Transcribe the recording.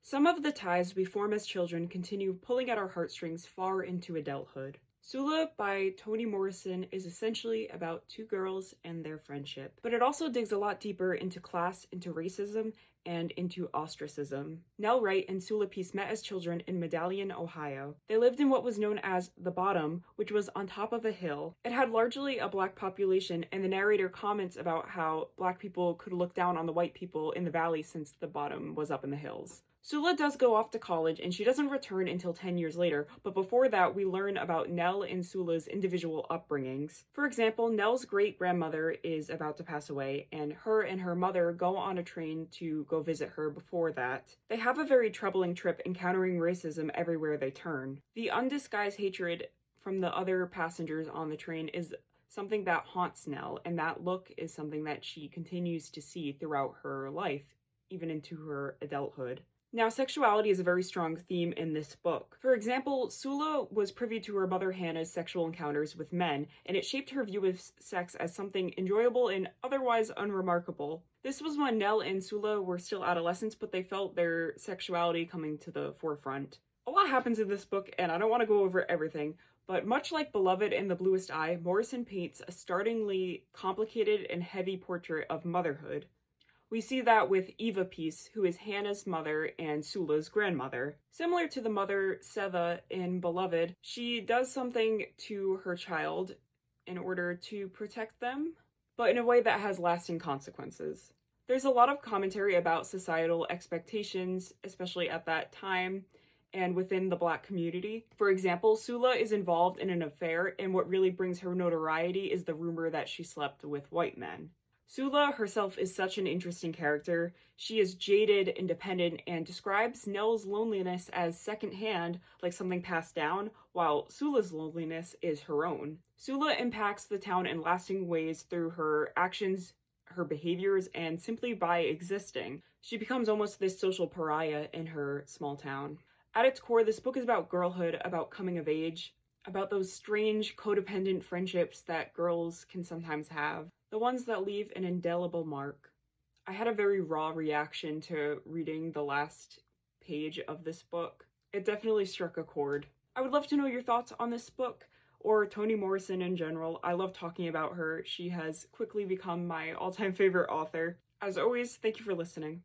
Some of the ties we form as children continue pulling at our heartstrings far into adulthood. Sula by Toni Morrison is essentially about two girls and their friendship, but it also digs a lot deeper into class, into racism, and into ostracism. Nell Wright and Sula Peace met as children in Medallion, Ohio. They lived in what was known as the Bottom, which was on top of a hill. It had largely a black population, and the narrator comments about how black people could look down on the white people in the valley since the Bottom was up in the hills. Sula does go off to college, and she doesn't return until 10 years later, but before that we learn about Nell and Sula's individual upbringings. For example, Nell's great-grandmother is about to pass away, and her mother go on a train to go visit her before that. They have a very troubling trip, encountering racism everywhere they turn. The undisguised hatred from the other passengers on the train is something that haunts Nell, and that look is something that she continues to see throughout her life, even into her adulthood. Now, sexuality is a very strong theme in this book. For example, Sula was privy to her mother Hannah's sexual encounters with men, and it shaped her view of sex as something enjoyable and otherwise unremarkable. This was when Nell and Sula were still adolescents, but they felt their sexuality coming to the forefront. A lot happens in this book, and I don't want to go over everything, but much like Beloved and The Bluest Eye, Morrison paints a startlingly complicated and heavy portrait of motherhood. We see that with Eva Peace, who is Hannah's mother and Sula's grandmother. Similar to the mother Setha in Beloved, she does something to her child in order to protect them, but in a way that has lasting consequences. There's a lot of commentary about societal expectations, especially at that time, and within the Black community. For example, Sula is involved in an affair, and what really brings her notoriety is the rumor that she slept with white men. Sula herself is such an interesting character. She is jaded, independent, and describes Nell's loneliness as secondhand, like something passed down, while Sula's loneliness is her own. Sula impacts the town in lasting ways through her actions, her behaviors, and simply by existing. She becomes almost this social pariah in her small town. At its core, this book is about girlhood, about coming of age, about those strange codependent friendships that girls can sometimes have. The ones that leave an indelible mark. I had a very raw reaction to reading the last page of this book. It definitely struck a chord. I would love to know your thoughts on this book, or Toni Morrison in general. I love talking about her. She has quickly become my all-time favorite author. As always, thank you for listening.